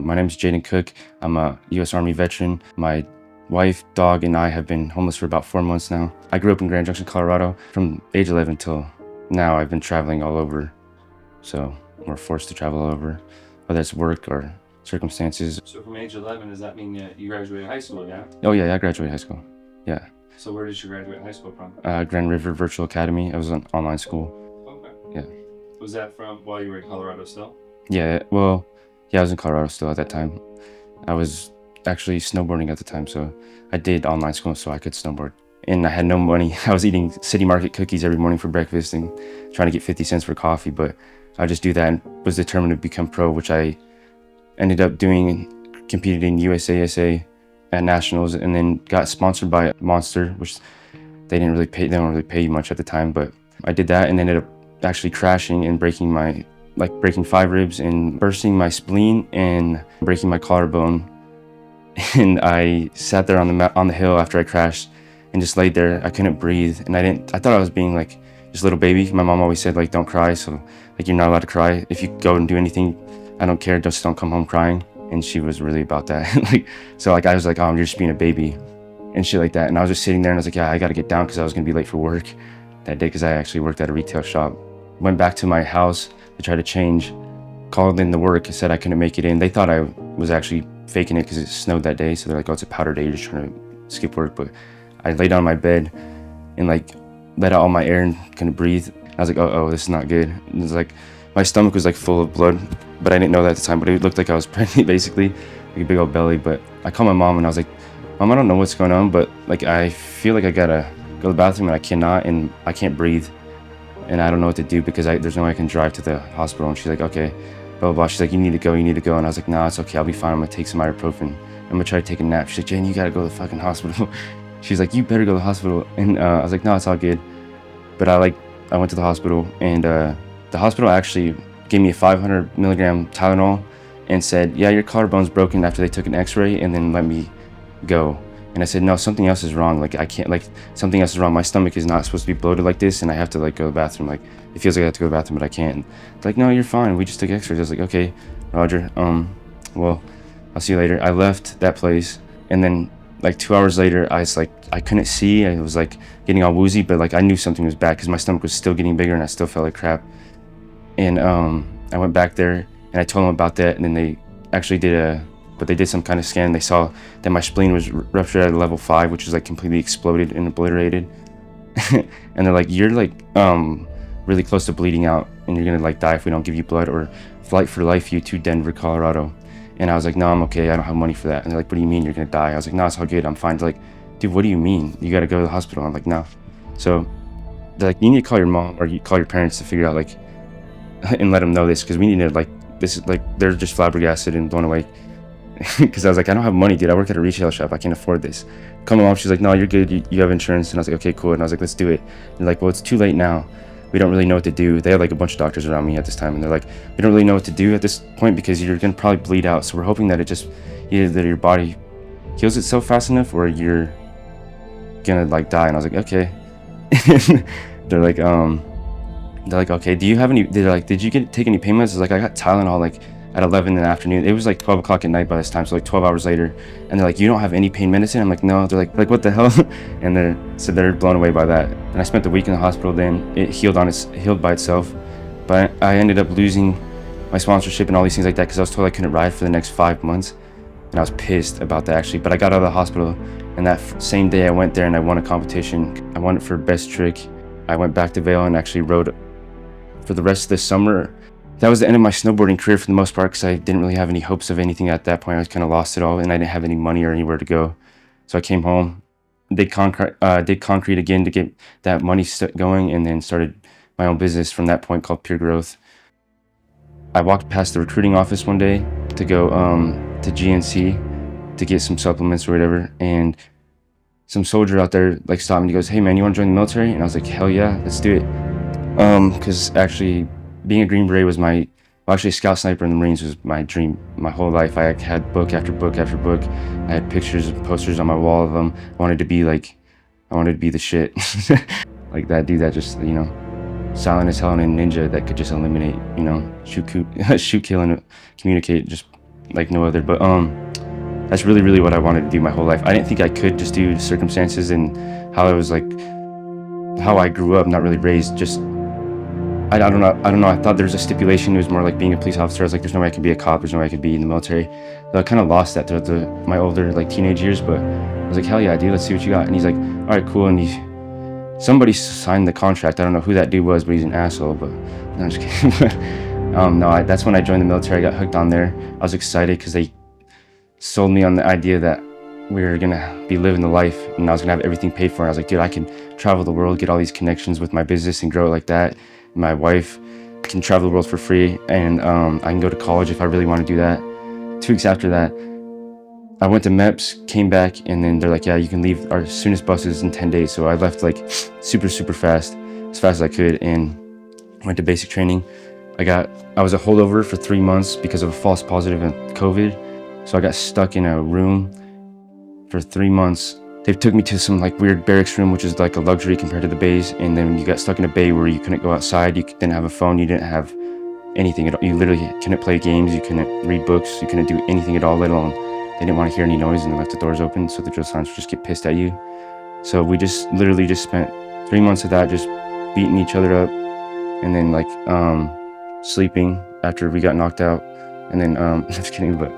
My name is Jaden Cook. I'm a U.S. Army veteran. My wife, dog, and I have been homeless for about 4 months now. I grew up in Grand Junction, Colorado. From age 11 till now, I've been traveling all over. So we're forced to travel all over, whether it's work or circumstances. So from age 11, does that mean that you graduated high school, yeah? Oh yeah, I graduated high school. Yeah. So where did you graduate high school from? Grand River Virtual Academy. It was an online school. Okay. Yeah. Was that from while you were in Colorado still? Yeah, well, yeah, I was in Colorado still at that time. I was actually snowboarding at the time, so I did online school so I could snowboard. And I had no money. I was eating City Market cookies every morning for breakfast and trying to get 50 cents for coffee, but I just do that and was determined to become pro, which I ended up doing and competed in USASA at nationals, and then got sponsored by Monster, which they don't really pay you much at the time, but I did that and ended up actually crashing and breaking 5 ribs and bursting my spleen and breaking my collarbone. And I sat there on the hill after I crashed and just laid there. I couldn't breathe, and I thought I was being like just a little baby. My mom always said, like, don't cry, so like you're not allowed to cry. If you go and do anything, I don't care, just don't come home crying. And she was really about that. So I was like, oh, you're just being a baby and shit like that. And I was just sitting there and I was like, yeah, I gotta get down because I was gonna be late for work that day because I actually worked at a retail shop. Went back to my house to try to change, called in the work, said I couldn't make it in. They thought I was actually faking it because it snowed that day. So they're like, oh, it's a powder day, you're just trying to skip work. But I laid on my bed and like let out all my air and couldn't breathe. I was like, oh, this is not good. And it was like, my stomach was like full of blood, but I didn't know that at the time, but it looked like I was pregnant basically, like a big old belly. But I called my mom and I was like, Mom, I don't know what's going on, but like I feel like I gotta go to the bathroom and I cannot, and I can't breathe. And I don't know what to do because there's no way I can drive to the hospital. And she's like, okay, blah, blah, blah. She's like, you need to go. And I was like, nah, it's okay. I'll be fine. I'm gonna take some ibuprofen. I'm gonna try to take a nap. She's like, Jane, you gotta go to the fucking hospital. She's like, you better go to the hospital. And I was like, no, it's all good. But I went to the hospital, and the hospital actually gave me a 500 milligram Tylenol and said, yeah, your collarbone's broken after they took an x-ray, and then let me go. And I said, no, something else is wrong. Like, I can't, like, something else is wrong. My stomach is not supposed to be bloated like this, and I have to, like, go to the bathroom. Like, it feels like I have to go to the bathroom, but I can't. They're like, no, you're fine. We just took x-rays. I was like, okay, Roger. Well, I'll see you later. I left that place, and then, like, 2 hours later, I was, like, I couldn't see. I was, like, getting all woozy, but, like, I knew something was bad because my stomach was still getting bigger, and I still felt like crap. And I went back there, and I told them about that, and then they actually did some kind of scan, and they saw that my spleen was ruptured at level 5, which is like completely exploded and obliterated. And they're like, you're like really close to bleeding out, and you're gonna like die if we don't give you blood, or flight for life you to Denver, Colorado. And I was like, no, I'm okay, I don't have money for that. And they're like, what do you mean you're gonna die? I was like, no, it's all good, I'm fine. They're like, dude, what do you mean? You gotta go to the hospital. I'm like, no. So they're like, you need to call your mom or you call your parents to figure out like and let them know this, because we need to, like, this is like, they're just flabbergasted and blown away. Because I was like, I don't have money, dude. I work at a retail shop. I can't afford this. Come along. She's like, no, you're good. You have insurance. And I was like, okay, cool. And I was like, let's do it. And they're like, well, it's too late now. We don't really know what to do. They had like a bunch of doctors around me at this time, and they're like, we don't really know what to do at this point because you're gonna probably bleed out. So we're hoping that either that your body heals itself fast enough, or you're gonna like die. And I was like, okay. They're like, okay, do you have any? They're like, did you take any pain meds? I was like, I got Tylenol like at 11 in the afternoon. It was like 12 o'clock at night by this time, so like 12 hours later. And they're like, you don't have any pain medicine? I'm like, no. They're like what the hell? And they're blown away by that. And I spent the week in the hospital. Then it healed by itself. But I ended up losing my sponsorship and all these things like that because I was told I couldn't ride for the next 5 months. And I was pissed about that actually. But I got out of the hospital, and that same day I went there and I won a competition. I won it for best trick. I went back to Vail and actually rode for the rest of the summer. That was the end of my snowboarding career for the most part because I didn't really have any hopes of anything at that point. I was kind of lost it all, and I didn't have any money or anywhere to go. So I came home, did concrete again to get that money going, and then started my own business from that point called Pure Growth. I walked past the recruiting office one day to go to GNC to get some supplements or whatever, and some soldier out there like stopped me and he goes, hey man, you want to join the military? And I was like, hell yeah, let's do it. Because actually being a Green Beret was actually a scout sniper in the Marines was my dream my whole life. I had book after book after book. I had pictures and posters on my wall of them. I wanted to be the shit. Like that dude that just, silent as hell and a ninja that could just eliminate, shoot, kill, and communicate just like no other. But that's really what I wanted to do my whole life. I didn't think I could, just due to circumstances and how I was like, how I grew up, not really raised. Just I don't know. I thought there was a stipulation. It was more like being a police officer. I was like, there's no way I could be a cop. There's no way I could be in the military. So I kind of lost that throughout my older like teenage years. But I was like, hell yeah, dude, let's see what you got. And he's like, all right, cool. And somebody signed the contract. I don't know who that dude was, but he's an asshole. But no, I'm just kidding. No, that's when I joined the military. I got hooked on there. I was excited because they sold me on the idea that we were gonna be living the life and I was gonna have everything paid for. And I was like, dude, I can travel the world, get all these connections with my business and grow it like that. My wife can travel the world for free, and I can go to college if I really want to do that. 2 weeks after that, I went to MEPS, came back, and then they're like, yeah, you can leave our soonest buses in 10 days. So I left like super fast, as fast as I could, and went to basic training. I was a holdover for 3 months because of a false positive in COVID. So I got stuck in a room for 3 months. They took me to some like weird barracks room, which is like a luxury compared to the bays. And then you got stuck in a bay where you couldn't go outside. You didn't have a phone. You didn't have anything at all. You literally couldn't play games. You couldn't read books. You couldn't do anything at all, let alone they didn't want to hear any noise, and they left the doors open. So the drill sergeants would just get pissed at you. So we just literally just spent 3 months of that, just beating each other up. And then like sleeping after we got knocked out. And then just kidding, but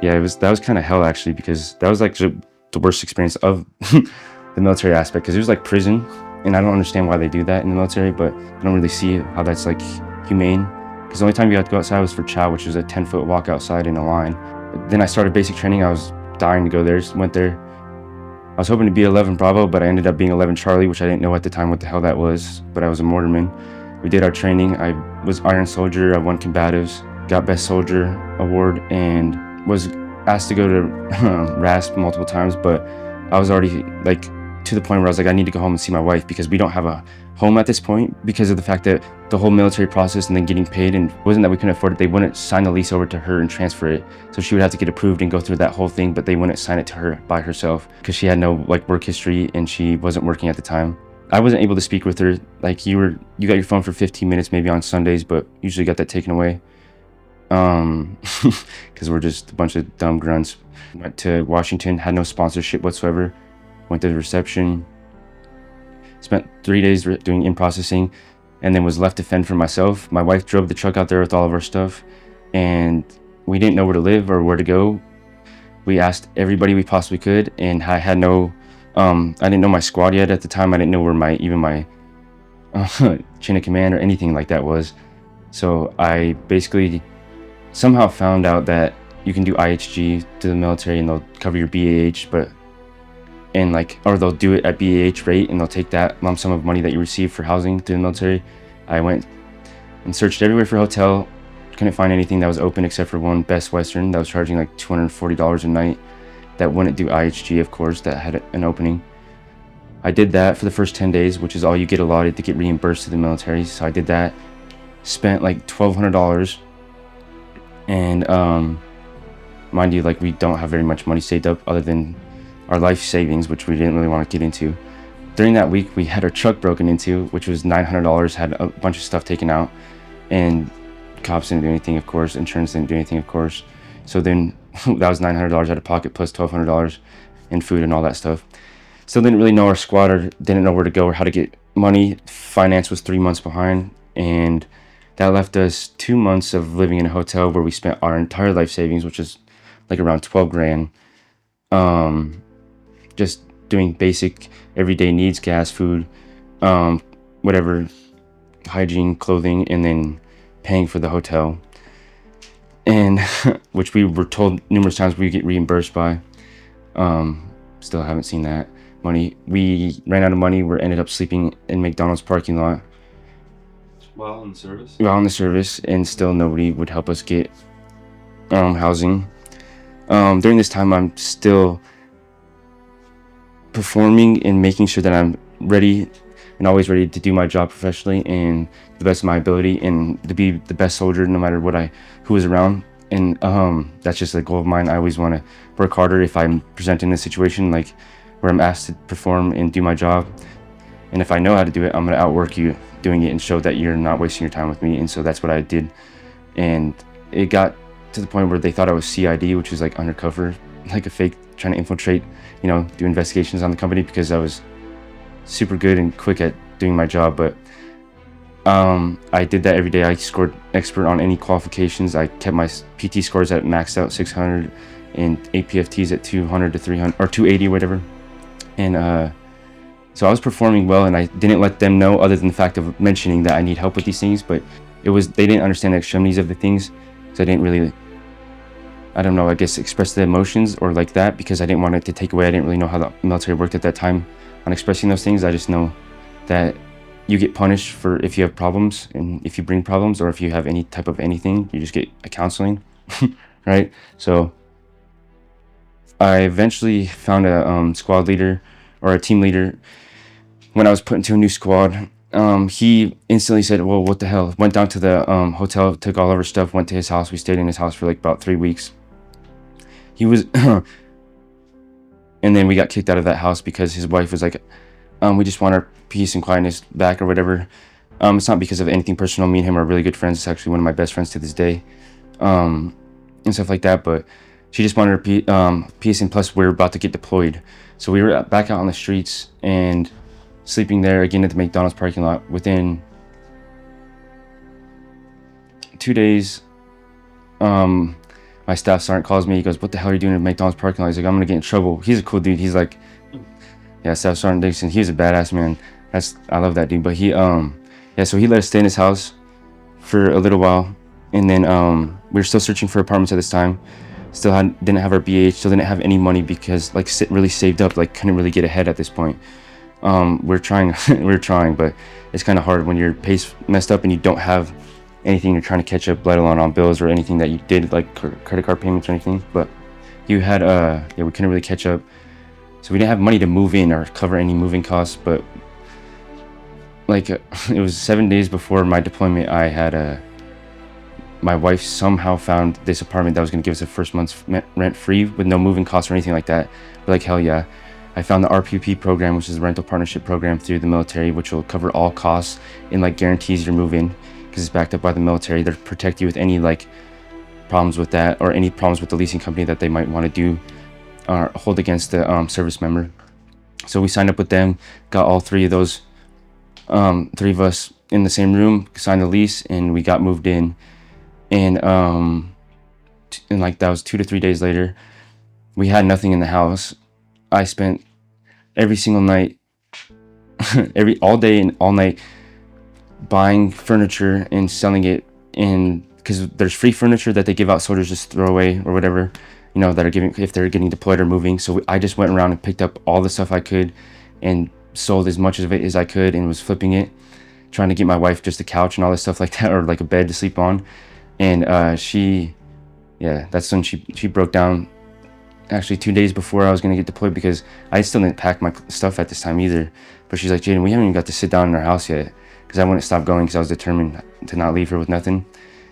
yeah, that was kind of hell actually, because that was like the worst experience of the military aspect, because it was like prison, and I don't understand why they do that in the military, but I don't really see how that's like humane, because the only time you had to go outside was for chow, which was a 10-foot walk outside in a line. But then I started basic training. I was dying to go there, went there. I was hoping to be 11 Bravo, but I ended up being 11 Charlie, which I didn't know at the time what the hell that was, but I was a mortarman. We did our training. I was Iron Soldier. I won combatives, got Best Soldier award, and was asked to go to RASP multiple times, but I was already like to the point where I was like, I need to go home and see my wife, because we don't have a home at this point because of the fact that the whole military process and then getting paid, and it wasn't that we couldn't afford it, they wouldn't sign the lease over to her and transfer it, so she would have to get approved and go through that whole thing, but they wouldn't sign it to her by herself because she had no like work history and she wasn't working at the time. I wasn't able to speak with her. Like you got your phone for 15 minutes maybe on Sundays, but usually got that taken away. Because we're just a bunch of dumb grunts. Went to Washington, had no sponsorship whatsoever. Went to the reception, spent 3 days doing in-processing, and then was left to fend for myself. My wife drove the truck out there with all of our stuff, and we didn't know where to live or where to go. We asked everybody we possibly could, and I had no, I didn't know my squad yet at the time. I didn't know where my chain of command or anything like that was. So I basically somehow found out that you can do IHG to the military and they'll cover your BAH, or they'll do it at BAH rate and they'll take that lump sum of money that you receive for housing through the military. I went and searched everywhere for a hotel, couldn't find anything that was open except for one, Best Western, that was charging like $240 a night, that wouldn't do IHG, of course, that had an opening. I did that for the first 10 days, which is all you get allotted to get reimbursed to the military. So I did that, spent like $1,200. And mind you, like we don't have very much money saved up other than our life savings, which we didn't really want to get into. During that week, we had our truck broken into, which was $900, had a bunch of stuff taken out, and cops didn't do anything, of course. Insurance didn't do anything, of course. So then that was $900 out of pocket plus $1,200 in food and all that stuff. Still didn't really know our squad or didn't know where to go or how to get money. Finance was 3 months behind, and that left us 2 months of living in a hotel where we spent our entire life savings, which is like around 12 grand, just doing basic everyday needs, gas, food, whatever, hygiene, clothing, and then paying for the hotel. And which we were told numerous times we get reimbursed by. Still haven't seen that money. We ran out of money. We ended up sleeping in McDonald's parking lot. While in service? While in the service, and still nobody would help us get housing. During this time, I'm still performing and making sure that I'm ready and always ready to do my job professionally and the best of my ability, and to be the best soldier no matter who is around. And that's just a goal of mine. I always want to work harder if I'm presented in a situation like where I'm asked to perform and do my job. And if I know how to do it, I'm going to outwork you doing it and show that you're not wasting your time with me. And so that's what I did. And it got to the point where they thought I was CID, which is like undercover, like a fake, trying to infiltrate, do investigations on the company, because I was super good and quick at doing my job. But I did that every day. I scored expert on any qualifications. I kept my PT scores at maxed out 600 and APFTs at 200 to 300 or 280 or whatever. And so I was performing well, and I didn't let them know, other than the fact of mentioning that I need help with these things. But they didn't understand the extremities of the things, so I didn't really, I don't know, I guess express the emotions or like that, because I didn't want it to take away. I didn't really know how the military worked at that time on expressing those things. I just know that you get punished for if you have problems, and if you bring problems, or if you have any type of anything, you just get a counseling, right? So I eventually found a squad leader or a team leader when I was put into a new squad. He instantly said, well, what the hell? Went down to the hotel, took all of our stuff, went to his house. We stayed in his house for like about 3 weeks. He was, and then we got kicked out of that house because his wife was like, we just want our peace and quietness back or whatever. It's not because of anything personal. Me and him are really good friends. It's actually one of my best friends to this day, and stuff like that. But she just wanted her peace, and plus we're about to get deployed. So we were back out on the streets and sleeping there again at the McDonald's parking lot. Within 2 days, my staff sergeant calls me. He goes, what the hell are you doing at McDonald's parking lot? He's like, I'm gonna get in trouble. He's a cool dude. He's like, yeah, Staff Sergeant Dixon. He was a badass man. I love that dude. But he so he let us stay in his house for a little while, and then we were still searching for apartments at this time. Didn't have our BH, still didn't have any money, because like really saved up, like couldn't really get ahead at this point. We're trying, but it's kind of hard when your pay's messed up and you don't have anything you're trying to catch up, let alone on bills or anything that you did, like credit card payments or anything. But we couldn't really catch up, so we didn't have money to move in or cover any moving costs. But like it was 7 days before my deployment, I had my wife somehow found this apartment that was going to give us a first month's rent free with no moving costs or anything like that. We're like, hell yeah. I found the RPP program, which is the rental partnership program through the military, which will cover all costs and like guarantees your move in, because it's backed up by the military. They'll protect you with any like problems with that, or any problems with the leasing company that they might want to do or hold against the service member. So we signed up with them, got all three of those, three of us in the same room, signed the lease, and we got moved in. And like that was 2 to 3 days later. We had nothing in the house. I spent every single night, all day and all night, buying furniture and selling it. And because there's free furniture that they give out soldiers just throw away or whatever, that are giving if they're getting deployed or moving. So I just went around and picked up all the stuff I could and sold as much of it as I could, and was flipping it, trying to get my wife just a couch and all this stuff like that, or like a bed to sleep on. And that's when she broke down. Actually 2 days before I was going to get deployed, because I still didn't pack my stuff at this time either. But she's like, Jaden, we haven't even got to sit down in our house yet, because I wouldn't stop going, because I was determined to not leave her with nothing.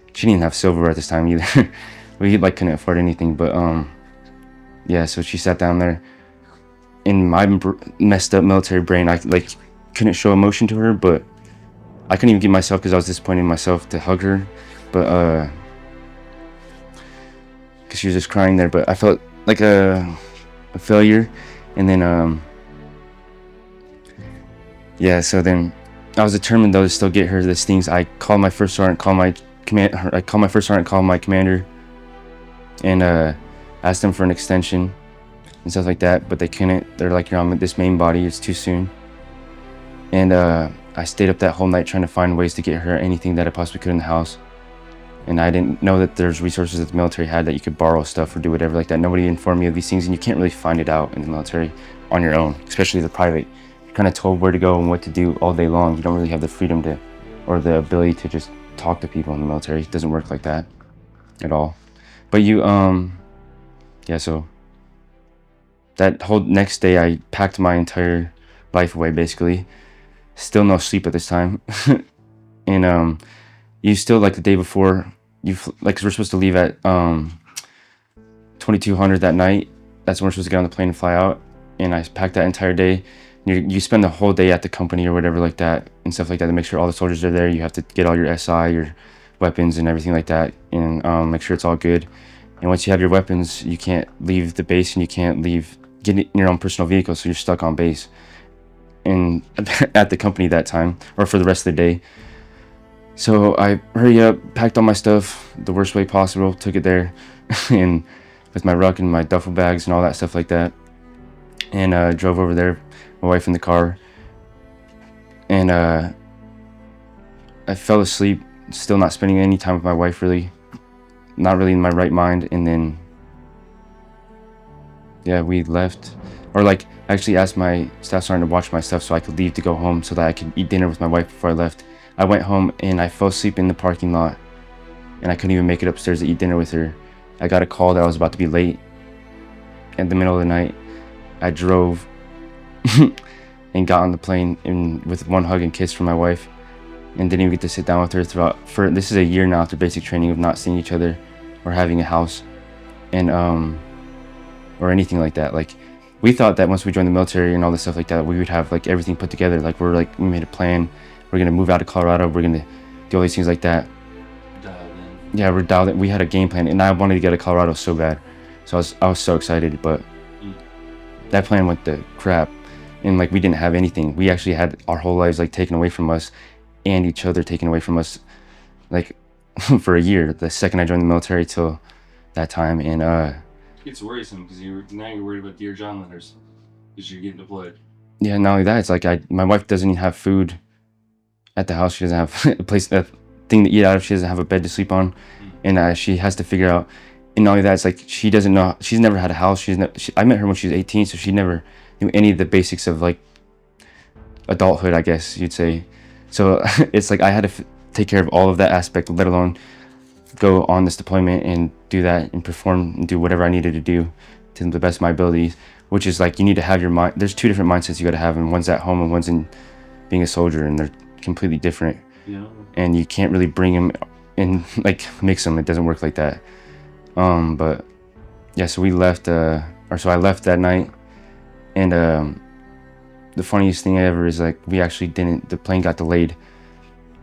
She didn't even have silverware at this time either. We like couldn't afford anything. But so she sat down there. In my messed up military brain, I like couldn't show emotion to her, but I couldn't even get myself, because I was disappointed in myself, to hug her. But because she was just crying there. But I felt like a failure. And then so then I was determined though to still get her these things. I called my first sergeant, called my commander, and asked them for an extension and stuff like that, but they couldn't. They're like, you're on this main body, it's too soon. And I stayed up that whole night trying to find ways to get her anything that I possibly could in the house. And I didn't know that there's resources that the military had that you could borrow stuff or do whatever like that. Nobody informed me of these things, and you can't really find it out in the military on your own, especially the private. You're kind of told where to go and what to do all day long. You don't really have the freedom to, or the ability to just talk to people in the military. It doesn't work like that at all. But so that whole next day, I packed my entire life away, basically. Still no sleep at this time. And you still, like the day before, cause we're supposed to leave at 2200 that night. That's when we're supposed to get on the plane and fly out. And I packed that entire day. You spend the whole day at the company or whatever like that and stuff like that to make sure all the soldiers are there. You have to get all your SI, your weapons and everything like that, and make sure it's all good. And once you have your weapons, you can't leave the base, and you can't get in your own personal vehicle, so you're stuck on base and at the company that time, or for the rest of the day. So I hurry up, packed all my stuff the worst way possible, took it there, and with my ruck and my duffel bags and all that stuff like that, and drove over there, my wife in the car, and I fell asleep, still not spending any time with my wife, really, not really in my right mind. And then we left, or like I actually asked my staff sergeant to watch my stuff so I could leave to go home so that I could eat dinner with my wife before I left. I went home and I fell asleep in the parking lot, and I couldn't even make it upstairs to eat dinner with her. I got a call that I was about to be late in the middle of the night. I drove and got on the plane and with one hug and kiss from my wife, and didn't even get to sit down with her for this is a year now after basic training of not seeing each other or having a house, and or anything like that. Like, we thought that once we joined the military and all this stuff like that, we would have like everything put together. Like, we made a plan. We're gonna move out of Colorado. We're gonna do all these things like that. Dialed in. Yeah, we're dialed in. We had a game plan, and I wanted to get to Colorado so bad. So I was so excited, but that plan went to crap. And like, we didn't have anything. We actually had our whole lives like taken away from us, and each other taken away from us, like for a year. The second I joined the military till that time, and It's worrisome because now you're worried about Dear John letters because you're getting deployed. yeah, not only that, it's like my wife doesn't even have food at the house. She doesn't have a thing to eat out of. She doesn't have a bed to sleep on, and she has to figure out. And not only that, it's like she doesn't know. She's never had a house. I met her when she was 18, so she never knew any of the basics of like adulthood, I guess you'd say. So it's like I had to take care of all of that aspect, let alone go on this deployment and do that and perform and do whatever I needed to do to the best of my abilities. Which is like, you need to have your mind. There's two different mindsets you got to have, and one's at home and one's in being a soldier, and they're completely different. Yeah. And you can't really bring them and like mix them. It doesn't work like that. But yeah, so we left, so I left that night, and the funniest thing ever is like, the plane got delayed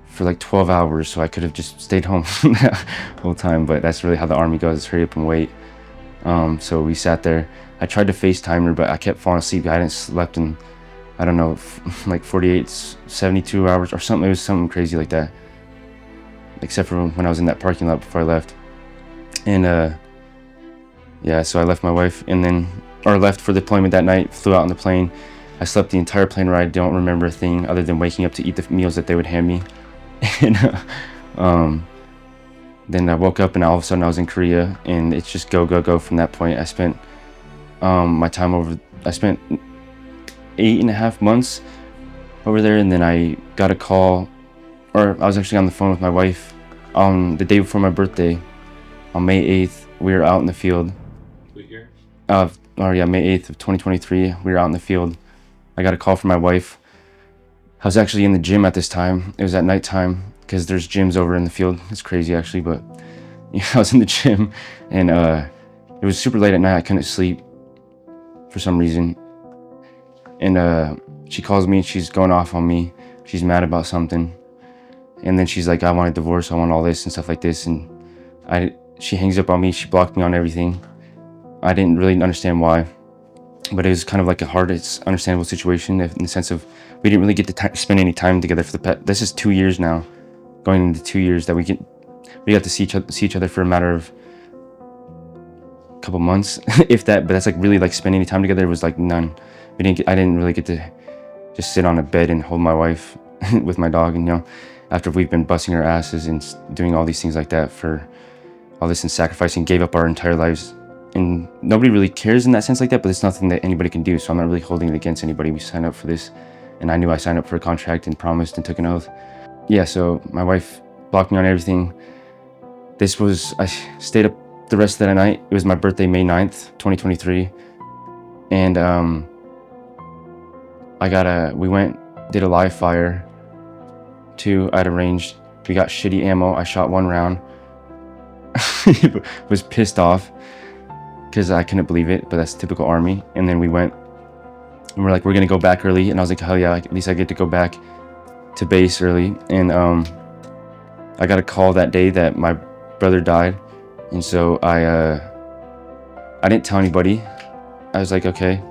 for like 12 hours, so I could have just stayed home the whole time. But that's really how the Army goes, hurry up and wait. So we sat there. I tried to FaceTime her, but I kept falling asleep. I hadn't slept in, I don't know, like 48, 72 hours or something. It was something crazy like that, except for when I was in that parking lot before I left. And yeah, so I left my wife left for deployment that night, flew out on the plane. I slept the entire plane ride, don't remember a thing other than waking up to eat the meals that they would hand me. And then I woke up, and all of a sudden I was in Korea, and it's just go, go, go from that point. I spent I spent 8.5 months over there, and then I got a call, or I was actually on the phone with my wife on the day before my birthday, on May 8th. We were out in the field. What year? May 8th of 2023. We were out in the field. I got a call from my wife. I was actually in the gym at this time. It was at nighttime because there's gyms over in the field. It's crazy actually, but yeah, I was in the gym, and it was super late at night. I couldn't sleep for some reason. And she calls me, and she's going off on me. She's mad about something. And then she's like, I want a divorce. I want all this and stuff like this. And she hangs up on me. She blocked me on everything. I didn't really understand why, but it was kind of like it's understandable situation in the sense of we didn't really get to spend any time together for this is 2 years now, going into 2 years that we got to see each other for a matter of a couple months, if that. But that's like really like spending any time together. It was like none. I didn't really get to just sit on a bed and hold my wife with my dog, and after we've been busting our asses and doing all these things like that for all this and sacrificing, gave up our entire lives. And nobody really cares in that sense like that, but it's nothing that anybody can do. So I'm not really holding it against anybody. We signed up for this, and I knew I signed up for a contract and promised and took an oath. Yeah, so my wife blocked me on everything. I stayed up the rest of that night. It was my birthday, May 9th, 2023. And we did a live fire too. I'd arranged, we got shitty ammo. I shot one round. Was pissed off because I couldn't believe it, but that's typical Army. And then we went, and we're like, we're gonna go back early. And I was like, hell yeah, at least I get to go back to base early. And I got a call that day that my brother died, and so I didn't tell anybody. I was like, okay.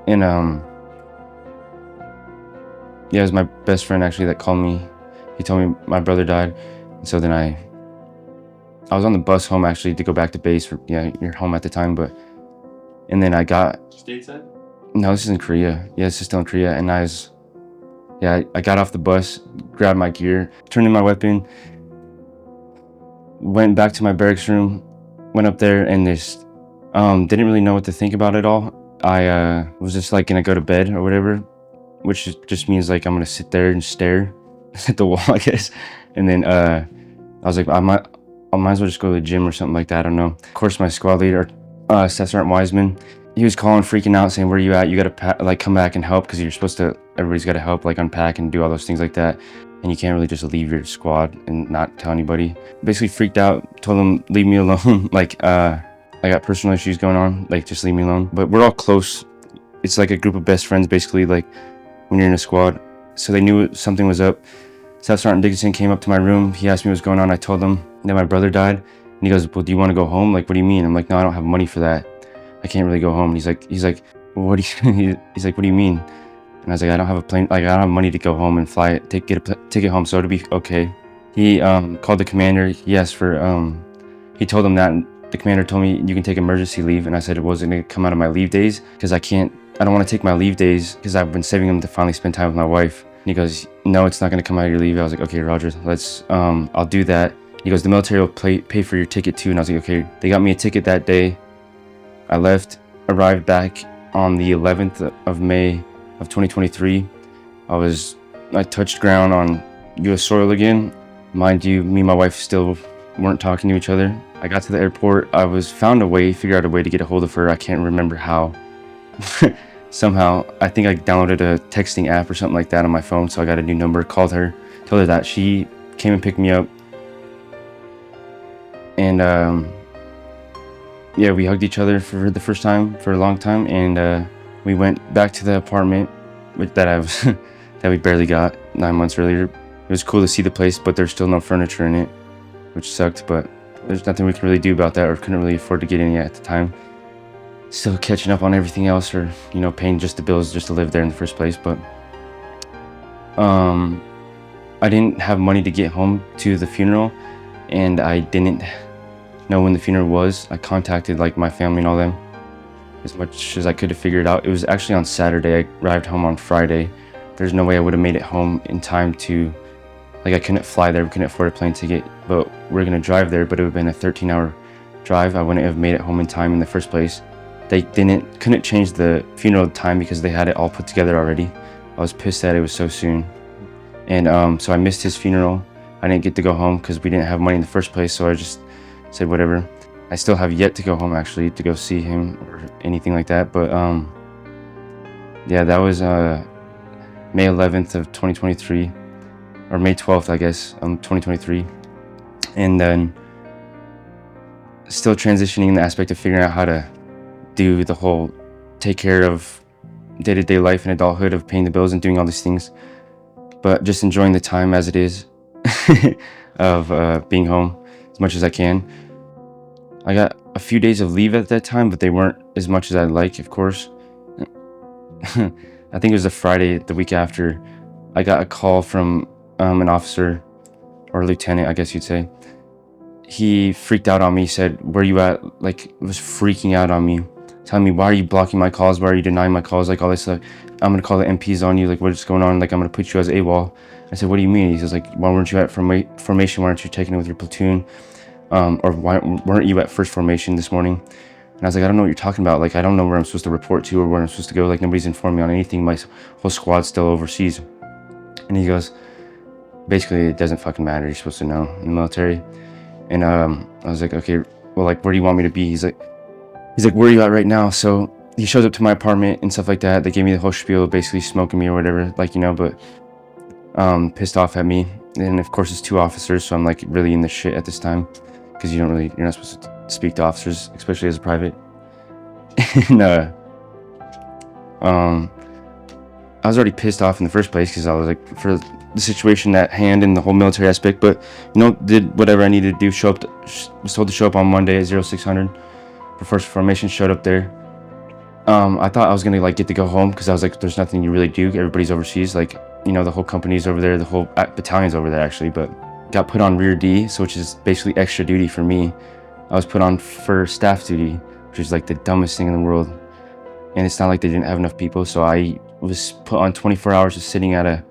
And yeah, it was my best friend actually that called me. He told me my brother died, and so then I was on the bus home actually to go back to base. You're home at the time, and then I got Stateside? no, this is in Korea. Yeah, this is still in Korea, and I got off the bus, grabbed my gear, turned in my weapon, went back to my barracks room, went up there, and just didn't really know what to think about it all. I was just like gonna go to bed or whatever, which just means like I'm gonna sit there and stare at the wall, I guess. And then I was like, I might as well just go to the gym or something like that. I don't know. Of course, my squad leader, Staff Sergeant Wiseman, he was calling, freaking out, saying, "Where are you at? You gotta like come back and help because you're supposed to. Everybody's gotta help, like unpack and do all those things like that. And you can't really just leave your squad and not tell anybody." Basically freaked out. Told him, "Leave me alone." Like I got personal issues going on. Like just leave me alone. But we're all close. It's like a group of best friends, basically. Like when you're in a squad, so they knew something was up. Staff Sergeant Dickinson came up to my room. He asked me what's going on. I told him that my brother died, and he goes, "Well, do you want to go home? Like, what do you mean?" I'm like, "No, I don't have money for that. I can't really go home." And he's like, "Well, what do you?" He's like, "What do you mean?" And I was like, "I don't have a plane. Like, I don't have money to go home and fly. Get a ticket home, so it'll be okay." He called the commander. He asked for he told him that, and the commander told me, "You can take emergency leave," and I said it wasn't gonna come out of my leave days because I don't want to take my leave days because I've been saving them to finally spend time with my wife. And he goes, "No, it's not going to come out of your leave." I was like, "Okay, Roger, I'll do that." He goes, "The military will pay for your ticket too." And I was like, "Okay." They got me a ticket that day. I arrived back on the 11th of May of 2023. I touched ground on U.S. soil again. Mind you, me and my wife still weren't talking to each other. I got to the airport. Figured out a way to get a hold of her. I can't remember how. Somehow, I think I downloaded a texting app or something like that on my phone, so I got a new number, called her, told her that. She came and picked me up, and yeah, we hugged each other for the first time for a long time, and we went back to the apartment that we barely got 9 months earlier. It was cool to see the place, but there's still no furniture in it, which sucked, but there's nothing we can really do about that, or couldn't really afford to get any at the time. Still catching up on everything else, or paying just the bills just to live there in the first place. But I didn't have money to get home to the funeral, and I didn't know when the funeral was. I contacted like my family and all them as much as I could to figure it out. It was actually on Saturday. I arrived home on Friday. There's no way I would have made it home in time to, like, I couldn't fly there. We couldn't afford a plane ticket, but we're gonna drive there, but it would have been a 13-hour drive. I wouldn't have made it home in time in the first place. They couldn't change the funeral time because they had it all put together already. I was pissed that it was so soon. And so I missed his funeral. I didn't get to go home because we didn't have money in the first place, so I just said whatever. I still have yet to go home actually to go see him or anything like that. But yeah, that was May 11th of 2023, or May 12th, I guess, 2023. And then still transitioning in the aspect of figuring out how to do the whole take care of day-to-day life and adulthood of paying the bills and doing all these things, but just enjoying the time as it is of being home as much as I can. I got a few days of leave at that time, but they weren't as much as I'd like, of course. I think it was a Friday the week after, I got a call from an officer, or lieutenant, I guess you'd say. He freaked out on me, said, "Where you at?" Like, was freaking out on me, telling me, "Why are you blocking my calls? Why are you denying my calls?" Like all this stuff. "I'm gonna call the MPs on you. Like, what's going on? Like, I'm gonna put you as AWOL." I said, "What do you mean?" He says, like, "Why weren't you at formation? Why aren't you taking it with your platoon? Or why weren't you at first formation this morning?" And I was like, "I don't know what you're talking about. Like, I don't know where I'm supposed to report to or where I'm supposed to go. Like, nobody's informed me on anything. My whole squad's still overseas." And he goes, "Basically, it doesn't fucking matter. You're supposed to know in the military." And I was like, "Okay, well, like, where do you want me to be?" He's like, "Where are you at right now?" So he shows up to my apartment and stuff like that. They gave me the whole spiel, basically smoking me or whatever, like, but pissed off at me. And of course, it's two officers, so I'm like really in the shit at this time because you're not supposed to speak to officers, especially as a private. And I was already pissed off in the first place because I was like, for the situation at hand and the whole military aspect, but did whatever I needed to do. Was told to show up on Monday at 0600 for first formation. Showed up there. I thought I was gonna like get to go home because I was like, there's nothing you really do. Everybody's overseas, like the whole company's over there, the whole battalion's over there actually. But got put on rear D, so which is basically extra duty for me. I was put on for staff duty, which is like the dumbest thing in the world. And it's not like they didn't have enough people, so I was put on 24 hours of sitting at a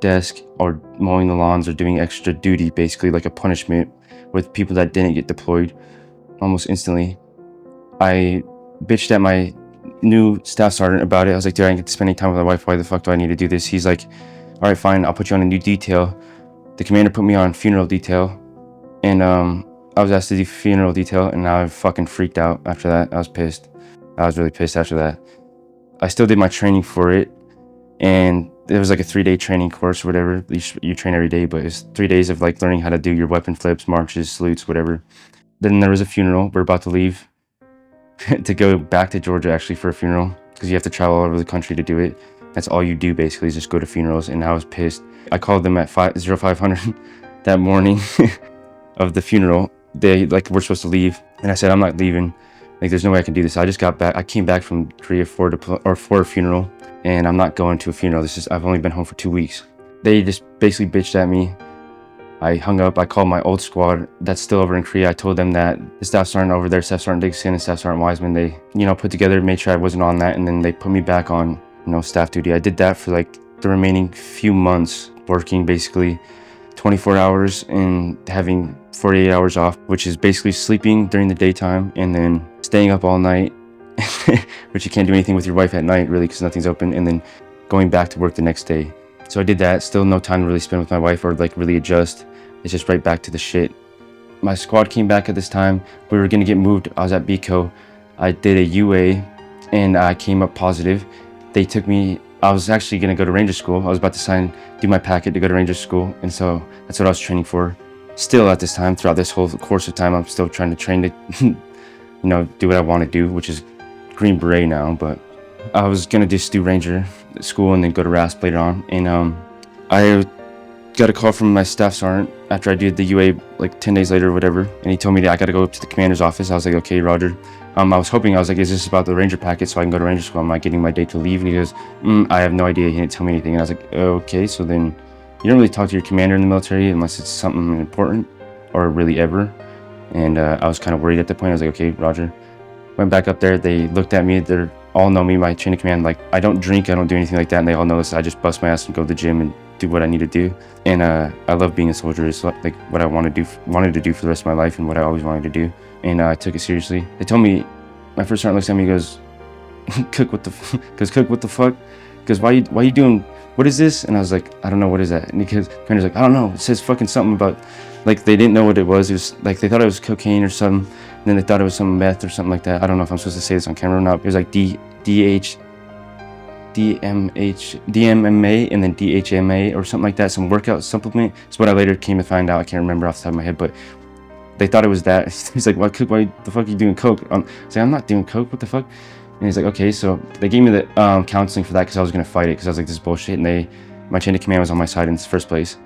desk or mowing the lawns or doing extra duty, basically like a punishment with people that didn't get deployed almost instantly. I bitched at my new staff sergeant about it. I was like, dude, I didn't get to spend any time with my wife. Why the fuck do I need to do this? He's like, all right, fine, I'll put you on a new detail. The commander put me on funeral detail, and I was asked to do funeral detail, and I fucking freaked out after that. I was pissed. I was really pissed after that. I still did my training for it, and it was like a 3-day training course or whatever. You train every day, but it's 3 days of like learning how to do your weapon flips, marches, salutes, whatever. Then there was a funeral. We're about to leave to go back to Georgia actually for a funeral, because you have to travel all over the country to do it. That's all you do basically, is just go to funerals. And I was pissed. I called them at 0500 that morning of the funeral. They like, we're supposed to leave, and I said, I'm not leaving. Like, there's no way I can do this. I just got back. I came back from Korea for a funeral, and I'm not going to a funeral. I've only been home for 2 weeks. They just basically bitched at me. I hung up. I called my old squad that's still over in Korea. I told them that the staff sergeant over there, Staff Sergeant Dixon and Staff Sergeant Wiseman, they, put together, made sure I wasn't on that, and then they put me back on, staff duty. I did that for like the remaining few months, working basically 24 hours and having 48 hours off, which is basically sleeping during the daytime and then staying up all night, which you can't do anything with your wife at night really because nothing's open, and then going back to work the next day. So I did that. Still no time to really spend with my wife or like really adjust. It's just right back to the shit. My squad came back at this time. We were gonna get moved. I was at BCO. I did a UA and I came up positive. They took me, I was actually gonna go to Ranger School. I was about to do my packet to go to Ranger School. And so that's what I was training for. Still at this time, throughout this whole course of time, I'm still trying to train to, do what I want to do, which is Green Beret now. But I was gonna just do Ranger School and then go to RASP later on. And I got a call from my staff sergeant after I did the UA like 10 days later or whatever, and he told me that I got to go up to the commander's office. I was like, okay, Roger. I was like, is this about the Ranger packet so I can go to Ranger School? I'm not getting my date to leave. And he goes, I have no idea. He didn't tell me anything. And I was like, okay, so then you don't really talk to your commander in the military unless it's something important or really ever. And I was kind of worried at that point. I was like, okay, Roger. Went back up there. They looked at me. They all know me, my chain of command. Like, I don't drink. I don't do anything like that. And they all know this. I just bust my ass and go to the gym and do what I need to do. And I love being a soldier. It's like what I wanted to do for the rest of my life and what I always wanted to do. And I took it seriously. They told me, my first sergeant looks at me and goes, Cook, what the fuck? Because why you doing, what is this? And I was like, I don't know, what is that? And the commander's like, I don't know. It says fucking something about, like, they didn't know what it was. It was like, they thought it was cocaine or something. And then they thought it was some meth or something like that. I don't know if I'm supposed to say this on camera or not. It was like DMMA and then DHMA or something like that, some workout supplement. It's what I later came to find out. I can't remember off the top of my head, but they thought it was that. He's like, why the fuck are you doing coke? I was like, I'm not doing coke, what the fuck? And he's like, okay. So they gave me the counseling for that because I was gonna fight it because I was like, this is bullshit. And my chain of command was on my side in the first place.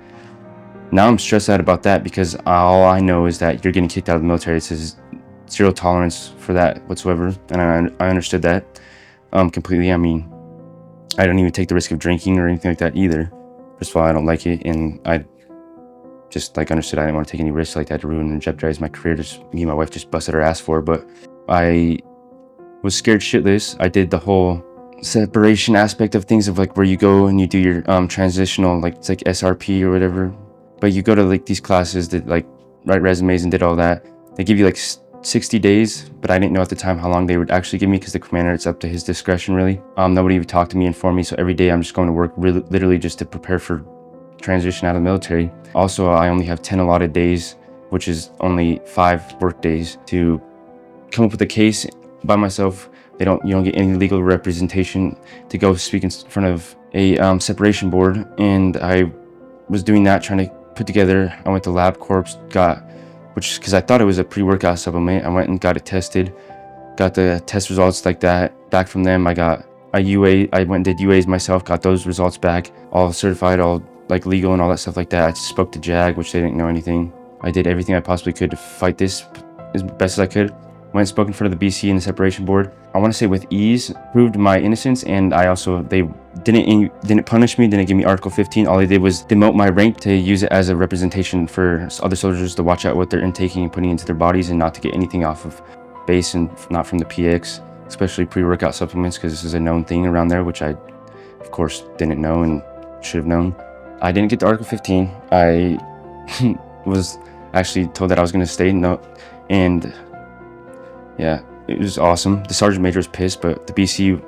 Now I'm stressed out about that because all I know is that you're getting kicked out of the military. It says 0 tolerance for that whatsoever, and I understood that completely. I mean, I don't even take the risk of drinking or anything like that either. First of all, I don't like it, and I just like understood I didn't want to take any risks like that to ruin and jeopardize my career. Just me and my wife just busted her ass for, but I was scared shitless. I did the whole separation aspect of things of like where you go and you do your transitional, like it's like SRP or whatever, but you go to like these classes that like write resumes and did all that. They give you like 60 days, but I didn't know at the time how long they would actually give me because the commander, it's up to his discretion really. Nobody would talk to me, inform me, so every day I'm just going to work literally just to prepare for transition out of the military. Also, I only have 10 allotted days, which is only 5 work days to come up with a case by myself. You don't get any legal representation to go speak in front of a separation board, and I was doing that, trying to put together. I went to LabCorp, because I thought it was a pre-workout supplement. I went and got it tested, got the test results like that back from them. I got a UA. I went and did UAs myself, got those results back, all certified, all like legal and all that stuff like that. I spoke to JAG, which they didn't know anything. I did everything I possibly could to fight this as best as I could. Went and spoke in front of the BC and the separation board. I want to say with ease, proved my innocence, and they didn't punish me, didn't give me Article 15. All they did was demote my rank to use it as a representation for other soldiers to watch out what they're intaking and putting into their bodies, and not to get anything off of base and not from the PX, especially pre-workout supplements, because this is a known thing around there, which I, of course, didn't know and should have known. I didn't get to Article 15. I was actually told that I was going to stay, and yeah, it was awesome. The sergeant major was pissed, but the BC,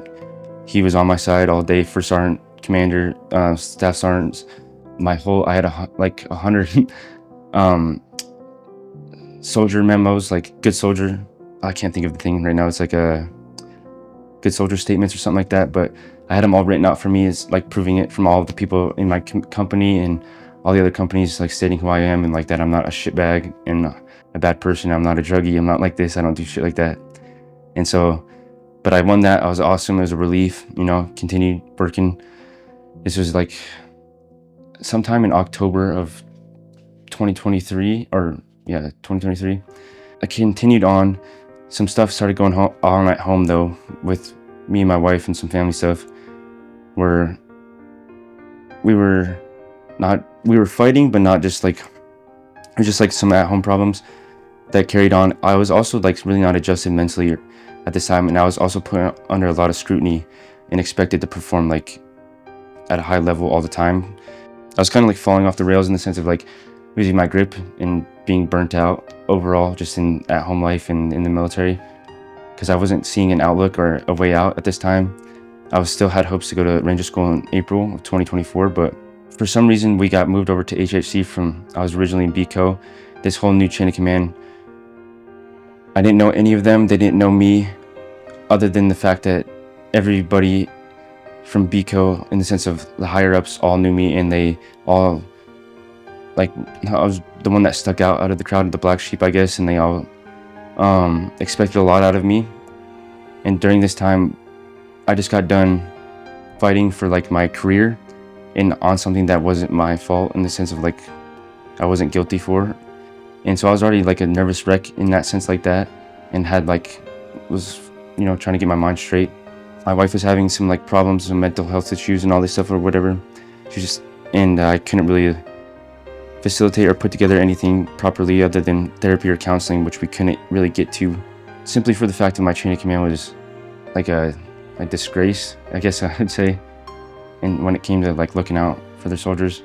he was on my side all day. First sergeant, commander, staff sergeants, I had 100 soldier memos, like good soldier. I can't think of the thing right now. It's like a good soldier statements or something like that. But I had them all written out for me. It's like proving it from all of the people in my company and all the other companies, like stating who I am and like that I'm not a shitbag and a bad person. I'm not a druggie. I'm not like this. I don't do shit like that. And so, but I won that. I was awesome. It was a relief, continued working. This was like sometime in October of 2023 2023. I continued on. Some stuff started going on at home though, with me and my wife and some family stuff, where we were fighting, but not just like, it was just like some at home problems that carried on. I was also like really not adjusted mentally at this time, and I was also put under a lot of scrutiny and expected to perform like at a high level all the time. I was kind of like falling off the rails in the sense of like losing my grip and being burnt out overall, just in at home life and in the military, because I wasn't seeing an outlook or a way out at this time. I still had hopes to go to Ranger School in April of 2024, but for some reason we got moved over to HHC I was originally in BCO, this whole new chain of command. I didn't know any of them. They didn't know me, other than the fact that everybody from BCO, in the sense of the higher ups, all knew me, and they all, like, I was the one that stuck out of the crowd, the black sheep, I guess, and they all expected a lot out of me. And during this time, I just got done fighting for like my career and on something that wasn't my fault, in the sense of like I wasn't guilty for. And so I was already like a nervous wreck in that sense like that, and was trying to get my mind straight. My wife was having some like problems, some mental health issues and all this stuff or whatever. And I couldn't really facilitate or put together anything properly other than therapy or counseling, which we couldn't really get to, simply for the fact that my chain of command was like a disgrace, I guess I would say. And when it came to like looking out for their soldiers,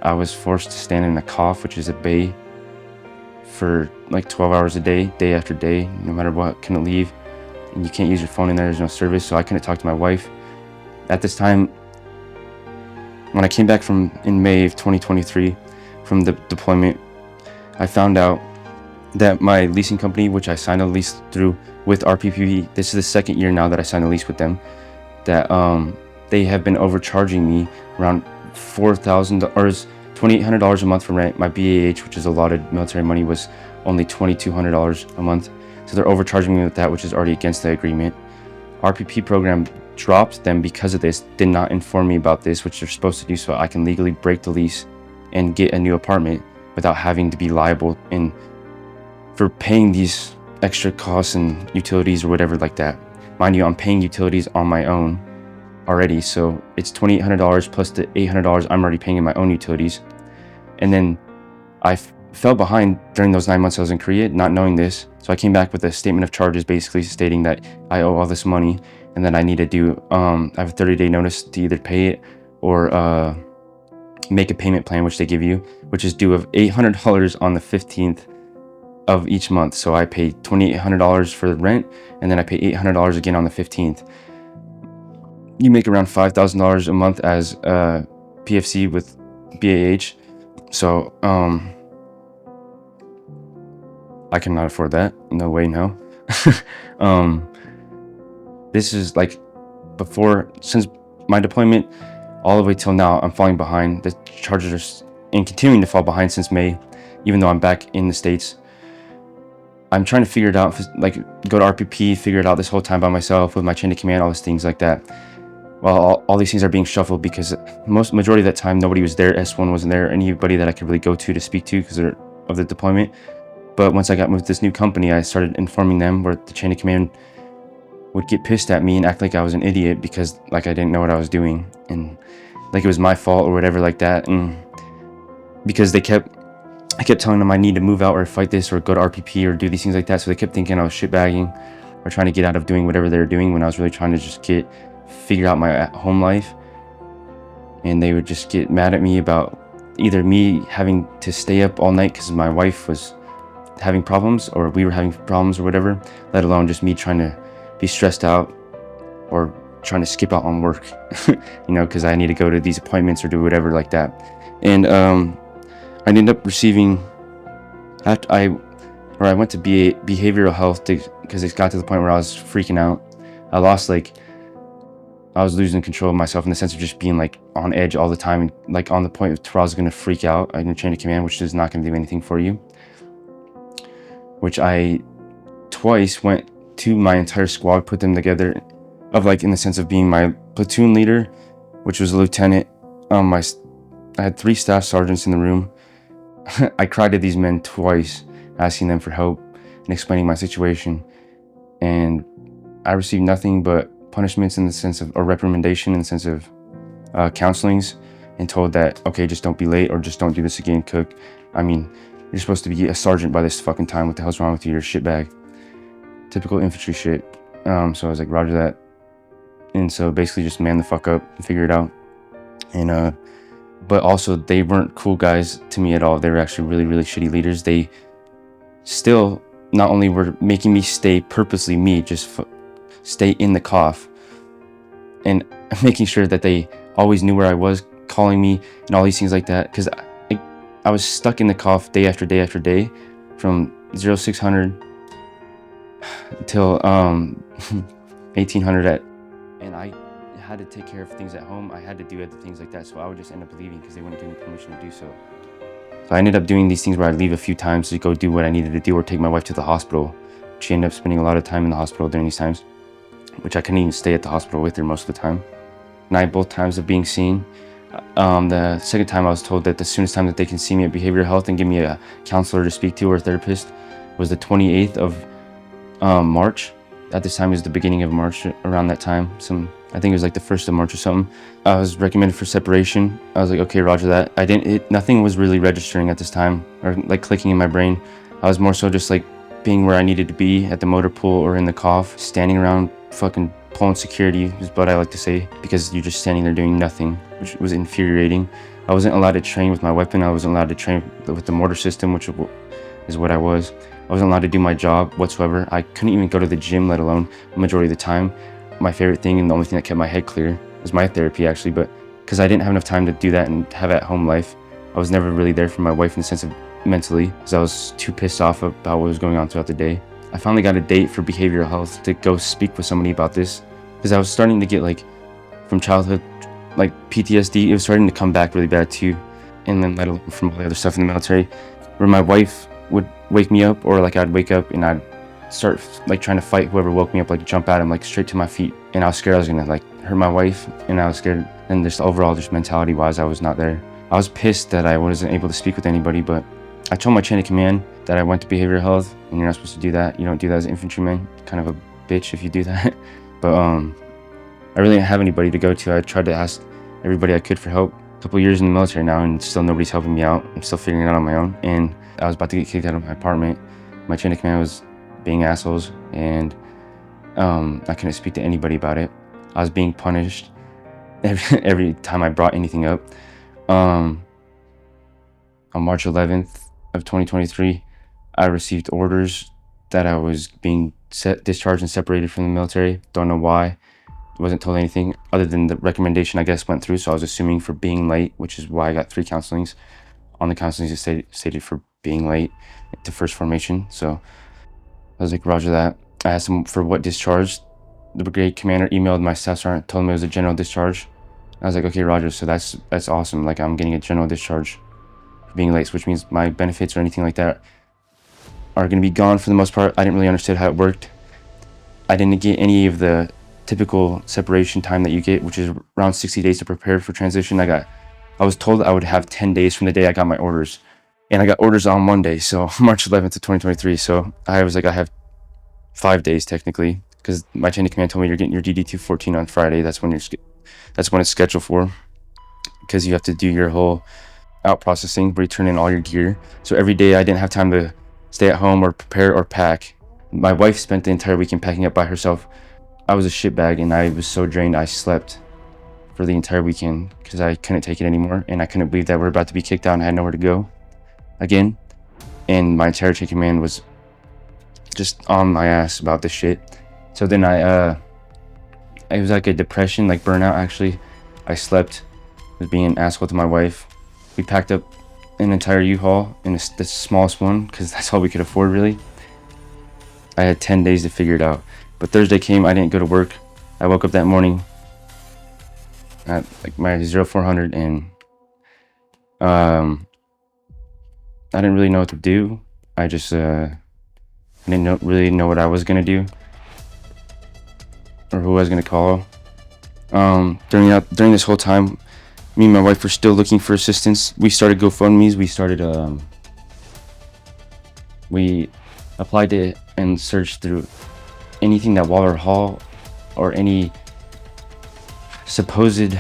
I was forced to stand in a cough, which is a bay, for like 12 hours a day, day after day, no matter what. Couldn't leave, and you can't use your phone in there. There's no service, so I couldn't talk to my wife. At this time, when I came back in May of 2023 from the deployment, I found out that my leasing company, which I signed a lease through with RPP, this is the second year now that I signed a lease with them, that they have been overcharging me around $4,000 or $2,800 a month for rent. My BAH, which is allotted military money, was only $2,200 a month. So they're overcharging me with that, which is already against the agreement. RPP program dropped them because of this, did not inform me about this, which they're supposed to do so I can legally break the lease and get a new apartment without having to be liable for paying these extra costs and utilities or whatever like that. Mind you, I'm paying utilities on my own already, so it's $2,800 plus the $800 I'm already paying in my own utilities. And then I fell behind during those 9 months I was in Korea, not knowing this. So I came back with a statement of charges basically stating that I owe all this money and that I need to do I have a 30-day notice to either pay it or make a payment plan, which they give you, which is due of $800 on the 15th of each month. So I pay $2,800 for the rent, and then I pay $800 again on the 15th. You make around $5,000 a month as PFC with BAH. So I cannot afford that. No way, no. This is like since my deployment all the way till now, I'm falling behind. The charges are continuing to fall behind since May, even though I'm back in the States. I'm trying to figure it out, like go to RPP, figure it out this whole time by myself with my chain of command, all these things like that. while all these things are being shuffled because majority of that time nobody was there. S1 wasn't there, anybody that I could really go to speak to because of the deployment. But once I got moved to this new company, I started informing them where the chain of command would get pissed at me and act like I was an idiot because like I didn't know what I was doing and like it was my fault or whatever like that. And because I kept telling them I need to move out or fight this or go to RPP or do these things like that. So they kept thinking I was shitbagging or trying to get out of doing whatever they were doing when I was really trying to just figure out my home life. And they would just get mad at me about either me having to stay up all night because my wife was having problems or we were having problems or whatever, let alone just me trying to be stressed out or trying to skip out on work, because I need to go to these appointments or do whatever like that. And I ended up receiving, I went to behavioral health because it got to the point where I was freaking out. I was losing control of myself in the sense of just being like on edge all the time, and like on the point where I was going to freak out in a chain of command, which is not going to do anything for you. Which I twice went to my entire squad, put them together, of like in the sense of being my platoon leader, which was a lieutenant. I had 3 staff sergeants in the room. I cried to these men twice, asking them for help and explaining my situation, and I received nothing but punishments in the sense of, or reprimandation in the sense of counselings, and told that, okay, just don't be late or just don't do this again, cook. I mean, you're supposed to be a sergeant by this fucking time. What the hell's wrong with you? You're a shitbag. Typical infantry shit. So I was like, roger that. And so basically just man the fuck up and figure it out. And but also they weren't cool guys to me at all. They were actually really, really shitty leaders. They still not only were making me stay purposely stay in the cough and making sure that they always knew where I was, calling me and all these things like that, because I was stuck in the cough day after day after day from 0600 till 1800 and I had to take care of things at home. I had to do other things like that, so I would just end up leaving because they wouldn't give me permission to do so. So I ended up doing these things where I'd leave a few times to go do what I needed to do or take my wife to the hospital. She ended up spending a lot of time in the hospital during these times, which I couldn't even stay at the hospital with her most of the time. And both times of being seen. The second time I was told that the soonest time that they can see me at behavioral health and give me a counselor to speak to or a therapist was the 28th of March. At this time, it was the beginning of March, around that time. I think it was like the 1st of March or something. I was recommended for separation. I was like, okay, roger that. Nothing was really registering at this time or like clicking in my brain. I was more so just like being where I needed to be at the motor pool or in the cough, standing around fucking pulling security is what I like to say, because you're just standing there doing nothing, which was infuriating. I wasn't allowed to train with my weapon. I wasn't allowed to train with the mortar system, which is what I was. I wasn't allowed to do my job whatsoever. I couldn't even go to the gym, let alone the majority of the time. My favorite thing and the only thing that kept my head clear was my therapy, actually, but because I didn't have enough time to do that and have at home life, I was never really there for my wife in the sense of mentally, because I was too pissed off about what was going on throughout the day. I finally got a date for behavioral health to go speak with somebody about this, because I was starting to get like from childhood like PTSD. It was starting to come back really bad too, and then let alone from all the other stuff in the military, where my wife would wake me up, or like I'd wake up and I'd start like trying to fight whoever woke me up, like jump at him like straight to my feet, and I was scared I was gonna like hurt my wife, and I was scared, and just overall just mentality wise I was not there. I was pissed that I wasn't able to speak with anybody, but I told my chain of command that I went to behavioral health, and you're not supposed to do that. You don't do that as an infantryman. Kind of a bitch if you do that. But I really didn't have anybody to go to. I tried to ask everybody I could for help. A couple years in the military now, and still nobody's helping me out. I'm still figuring it out on my own, and I was about to get kicked out of my apartment. My chain of command was being assholes, and I couldn't speak to anybody about it. I was being punished every time I brought anything up. On March 11th of 2023, I received orders that I was being discharged and separated from the military. Don't know why. Wasn't told anything other than the recommendation I guess went through, so I was assuming for being late, which is why I got 3 counselings. On the counselings it stated for being late to first formation, so I was like, roger that. I asked him for what discharge. The brigade commander emailed my staff sergeant, told him it was a general discharge. I was like, okay, roger, so that's awesome. Like, I'm getting a general discharge for being late, which means my benefits or anything like that are going to be gone for the most part. I didn't really understand how it worked. I didn't get any of the typical separation time that you get, which is around 60 days to prepare for transition. I was told I would have 10 days from the day I got my orders, and I got orders on Monday, so March 11th of 2023. So I was like, I have 5 days technically, because my chain of command told me you're getting your DD-214 on Friday. That's when it's scheduled for, because you have to do your whole out processing, return in all your gear. So every day I didn't have time to stay at home or prepare or pack. My wife spent the entire weekend packing up by herself. I was a shitbag, and I was so drained I slept for the entire weekend because I couldn't take it anymore, and I couldn't believe that we're about to be kicked out and I had nowhere to go again. And my entire chain of command was just on my ass about this shit. So then it was like a depression, like burnout actually. I slept, was being an asshole to my wife. We packed up an entire U-Haul in the smallest one because that's all we could afford really. I had 10 days to figure it out. But Thursday came, I didn't go to work. I woke up that morning at like my 0400, and I didn't really know what to do. I just I didn't really know what I was gonna do or who I was gonna call. During this whole time, me and my wife were still looking for assistance. We started GoFundMe's. We applied to and searched through anything that Waller Hall or any supposed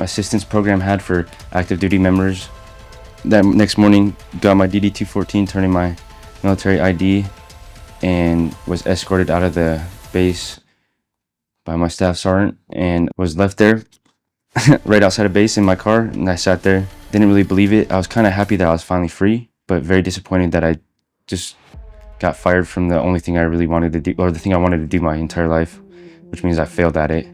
assistance program had for active duty members. That next morning, got my DD-214, turned in my military ID, and was escorted out of the base by my staff sergeant, and was left there right outside of base in my car. And I sat there, didn't really believe it. I was kind of happy that I was finally free, but very disappointed that I just got fired from the only thing I really wanted to do, or the thing I wanted to do my entire life, which means I failed at it.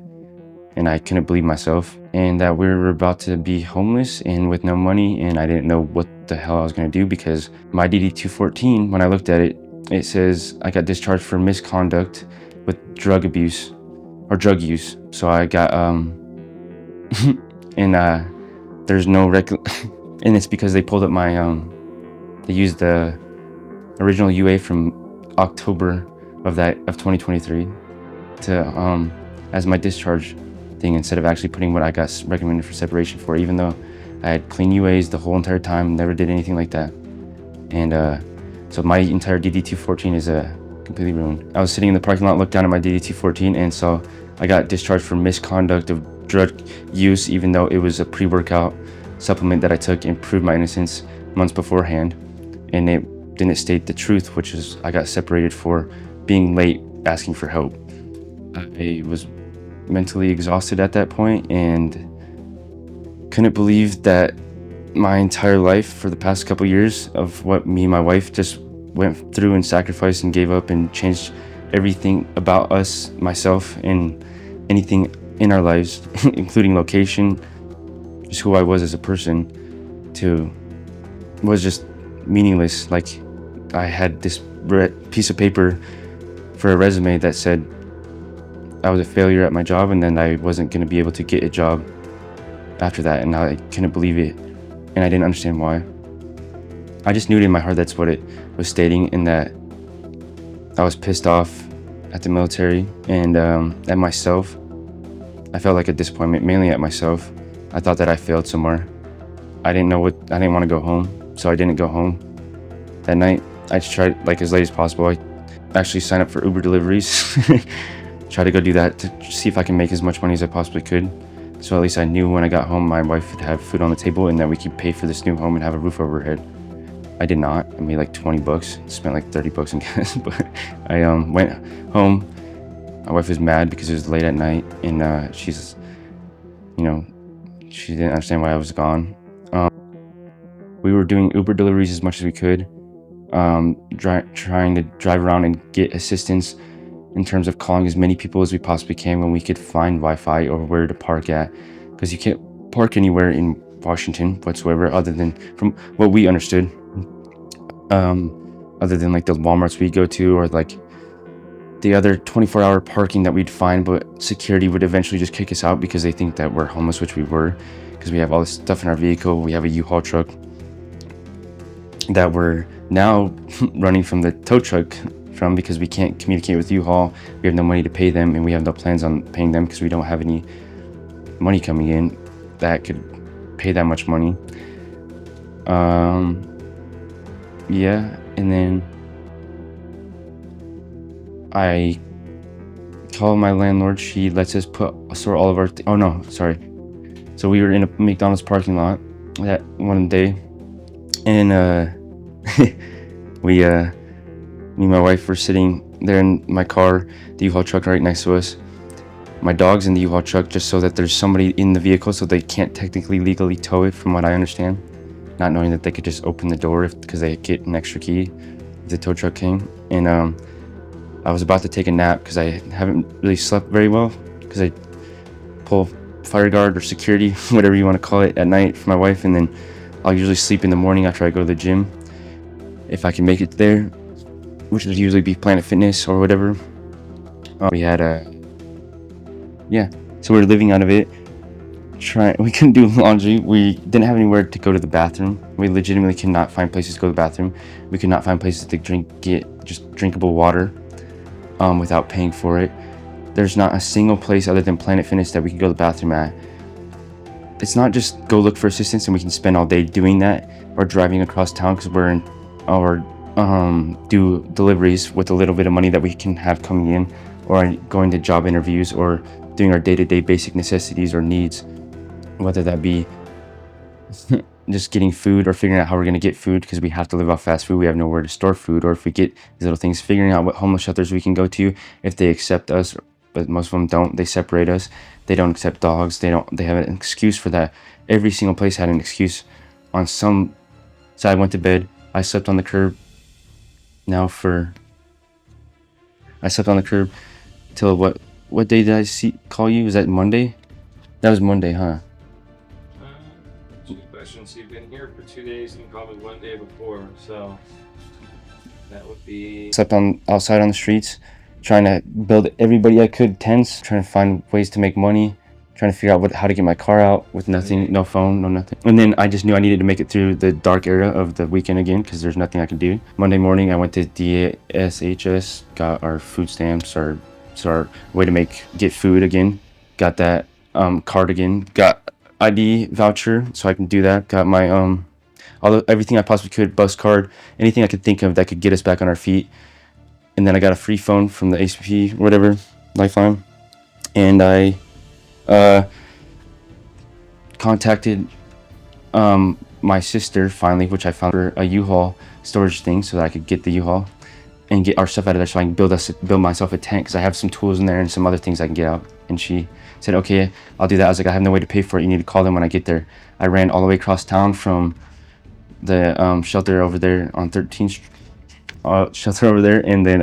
And I couldn't believe myself, and that we were about to be homeless and with no money, and I didn't know what the hell I was going to do, because my DD-214, when I looked at it, it says I got discharged for misconduct with drug abuse or drug use. So I got and there's no and it's because they pulled up my they used the original UA from October of 2023 to as my discharge thing, instead of actually putting what I got recommended for separation for, even though I had clean UAs the whole entire time, never did anything like that. And so my entire DD-214 is completely ruined. I was sitting in the parking lot, looked down at my DD-214, and saw I got discharged for misconduct of drug use, even though it was a pre-workout supplement that I took and proved my innocence months beforehand. And it didn't state the truth, which is I got separated for being late asking for help. I was mentally exhausted at that point and couldn't believe that my entire life for the past couple years of what me and my wife just went through and sacrificed and gave up and changed everything about us, myself, and anything in our lives, including location, just who I was as a person, was just meaningless. Like, I had this piece of paper for a resume that said I was a failure at my job, and then I wasn't going to be able to get a job after that, and I couldn't believe it, and I didn't understand why. I just knew it in my heart that's what it was stating, and that I was pissed off at the military and at myself. I felt like a disappointment, mainly at myself. I thought that I failed somewhere. I didn't want to go home, so I didn't go home that night. I just tried, like, as late as possible. I actually signed up for Uber deliveries. Try to go do that to see if I can make as much money as I possibly could. So at least I knew when I got home, my wife would have food on the table and that we could pay for this new home and have a roof over her head. I did not. I made like $20, spent like $30 in gas, but I went home. My wife was mad because it was late at night, and she's, she didn't understand why I was gone. We were doing Uber deliveries as much as we could, trying to drive around and get assistance in terms of calling as many people as we possibly can when we could find Wi-Fi or where to park at, because you can't park anywhere in Washington whatsoever, other than, from what we understood, other than like the Walmarts we go to, or like the other 24-hour parking that we'd find, but security would eventually just kick us out because they think that we're homeless, which we were, because we have all this stuff in our vehicle. We have a U-Haul truck that we're now running from the tow truck from because we can't communicate with U-Haul. We have no money to pay them, and we have no plans on paying them because we don't have any money coming in that could pay that much money. Yeah, and then I call my landlord. She lets us store all of our oh no, sorry. So we were in a McDonald's parking lot that one day, and we me and my wife were sitting there in my car, the U-Haul truck right next to us. My dog's in the U-Haul truck just so that there's somebody in the vehicle, so they can't technically legally tow it, from what I understand, not knowing that they could just open the door because they get an extra key if the tow truck came. And I was about to take a nap because I haven't really slept very well because I pull fire guard or security, whatever you want to call it, at night for my wife, and then I'll usually sleep in the morning after I go to the gym if I can make it there, which would usually be Planet Fitness or whatever. We had so we were living out of it. We couldn't do laundry. We didn't have anywhere to go to the bathroom. We legitimately could not find places to go to the bathroom. We could not find places to get just drinkable water without paying for it. There's not a single place other than Planet Fitness that we can go to the bathroom at. It's not just go look for assistance and we can spend all day doing that or driving across town because we're in our do deliveries with a little bit of money that we can have coming in, or going to job interviews, or doing our day-to-day basic necessities or needs, whether that be just getting food or figuring out how we're going to get food because we have to live off fast food. We have nowhere to store food, or if we get these little things, figuring out what homeless shelters we can go to if they accept us, but most of them don't. They separate us. They don't accept dogs. They have an excuse for that. Every single place had an excuse on some side. I went to bed. I slept on the curb till what day did I call you? Was that Monday? That was Monday, huh? Good question. So you've been here for 2 days and probably one day before, so that would be... Slept outside on the streets, trying to build everybody I could tents, trying to find ways to make money, trying to figure out how to get my car out with nothing, no phone, no nothing. And then I just knew I needed to make it through the dark era of the weekend again because there's nothing I could do. Monday morning, I went to DSHS, got our food stamps, our way to get food again. Got that card again. Got ID voucher so I can do that. Got my everything I possibly could, bus card, anything I could think of that could get us back on our feet. And then I got a free phone from the ACP, whatever, Lifeline, and I contacted my sister finally, which I found her a U-Haul storage thing so that I could get the U-Haul and get our stuff out of there so I can build myself a tent because I have some tools in there and some other things I can get out. And she said, okay, I'll do that. I was like, I have no way to pay for it. You need to call them when I get there. I ran all the way across town from the shelter over there on 13th shelter over there, and then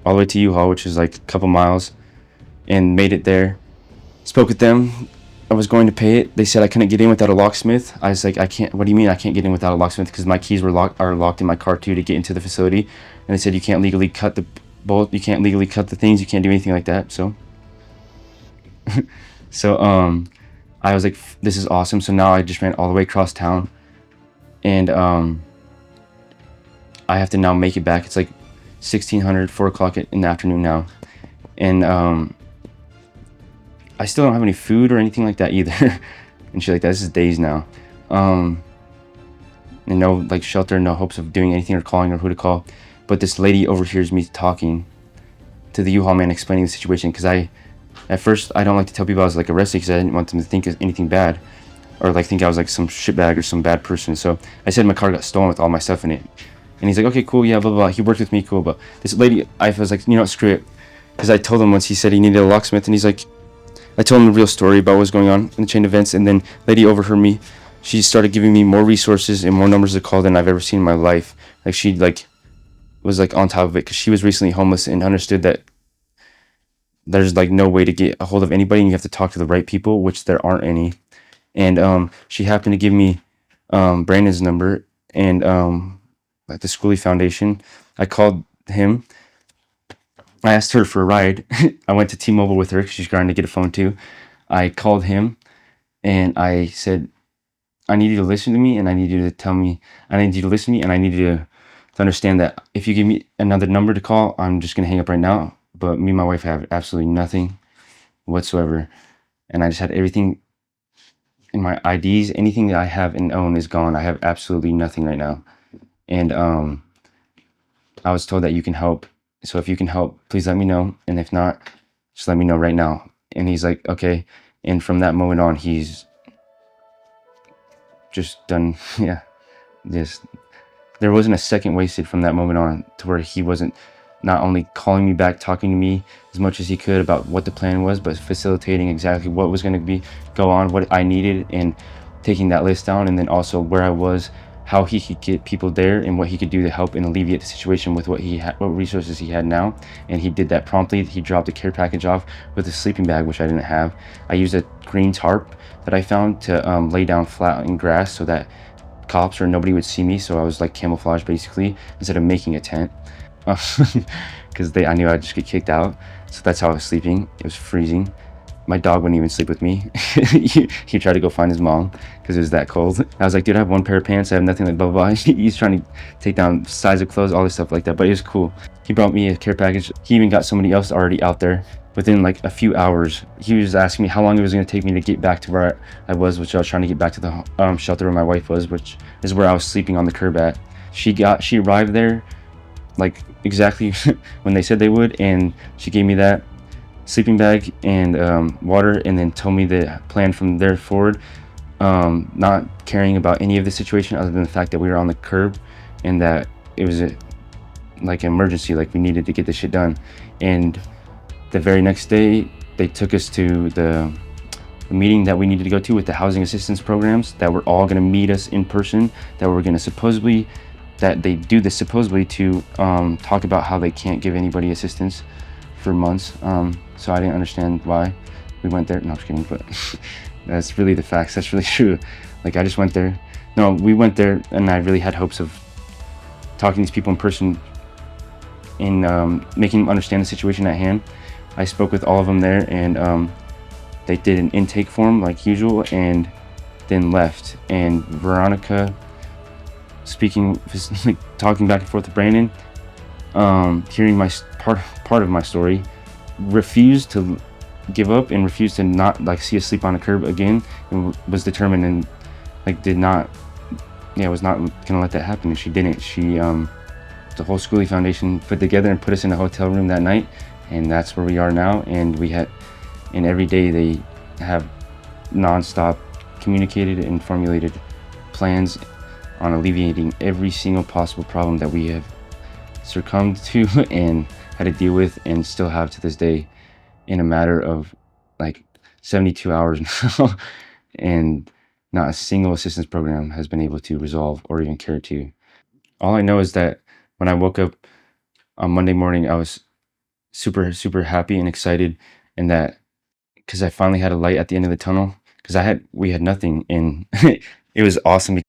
all the way to U-Haul, which is like a couple miles, and made it there. Spoke with them. I was going to pay it. They said I couldn't get in without a locksmith. I was like, I can't. What do you mean I can't get in without a locksmith? Because my keys are locked in my car too to get into the facility. And they said you can't legally cut the bolt. You can't legally cut the things. You can't do anything like that. So, I was like, this is awesome. So now I just ran all the way across town, and I have to now make it back. It's like 1600, 4 o'clock in the afternoon now, and I still don't have any food or anything like that either. And shit like that. This is days now. And no like shelter, no hopes of doing anything or calling or who to call. But this lady overhears me talking to the U-Haul man, explaining the situation. Because at first, I don't like to tell people I was like arrested because I didn't want them to think anything bad. Or like think I was like some shitbag or some bad person. So I said my car got stolen with all my stuff in it. And he's like, okay, cool, yeah, blah, blah, blah. He worked with me, cool. But this lady, I was like, screw it. Because I told him once, he said he needed a locksmith. And he's like, I told him the real story about what was going on in the chain of events, and then lady overheard me. She started giving me more resources and more numbers to call than I've ever seen in my life. Like she was on top of it because she was recently homeless and understood that there's no way to get a hold of anybody and you have to talk to the right people, which there aren't any. And she happened to give me Brandon's number and at the Skoolie Foundation. I called him. I asked her for a ride. I went to T-Mobile with her because she's trying to get a phone too. I called him and I said, I need you to listen to me and I need you to tell me, I need you to listen to me and I need you to understand that if you give me another number to call, I'm just gonna hang up right now. But me and my wife have absolutely nothing whatsoever, and I just had everything in my IDs. Anything that I have and own is gone. I have absolutely nothing right now, and I was told that you can help. So if you can help, please let me know, and if not, just let me know right now. And he's like, okay. And from that moment on, he's just done. Yeah, just there wasn't a second wasted from that moment on to where he wasn't not only calling me back, talking to me as much as he could about what the plan was, but facilitating exactly what was going to be go on, what I needed, and taking that list down, and then also where I was, how he could get people there, and what he could do to help and alleviate the situation with what he had, what resources he had now. And he did that promptly. He dropped a care package off with a sleeping bag, which I didn't have. I used a green tarp that I found to lay down flat in grass so that cops or nobody would see me. So I was like camouflage basically instead of making a tent, because I knew I'd just get kicked out. So that's how I was sleeping. It was freezing. My dog wouldn't even sleep with me. He tried to go find his mom because it was that cold. I was like, dude, I have one pair of pants. I have nothing, like blah, blah, blah. He's trying to take down size of clothes, all this stuff like that. But it was cool. He brought me a care package. He even got somebody else already out there within like a few hours. He was asking me how long it was going to take me to get back to where I was, which I was trying to get back to the shelter where my wife was, which is where I was sleeping on the curb at. She arrived there like exactly when they said they would, and she gave me that sleeping bag and water, and then told me the plan from there forward, not caring about any of the situation other than the fact that we were on the curb and that it was like an emergency, like we needed to get this shit done. And the very next day they took us to the meeting that we needed to go to with the housing assistance programs that were all going to meet us in person, that were going to supposedly, that they do this supposedly to talk about how they can't give anybody assistance for months. So I didn't understand why we went there. No, I'm just kidding, but that's really the facts. That's really true. Like I just went there. No, we went there and I really had hopes of talking to these people in person and making them understand the situation at hand. I spoke with all of them there, and they did an intake form like usual and then left. And Veronica, talking back and forth with Brandon, hearing my part of my story, refused to give up and refused to not like see us sleep on a curb again, and was determined and like was not gonna let that happen. And she didn't. She the whole Skoolie Foundation put together and put us in a hotel room that night, and that's where we are now. And every day they have nonstop communicated and formulated plans on alleviating every single possible problem that we have succumbed to and had to deal with and still have to this day, in a matter of like 72 hours now. And not a single assistance program has been able to resolve or even care to. All I know is that when I woke up on Monday morning, I was super, super happy and excited, and that because I finally had a light at the end of the tunnel, because we had nothing, and it was awesome.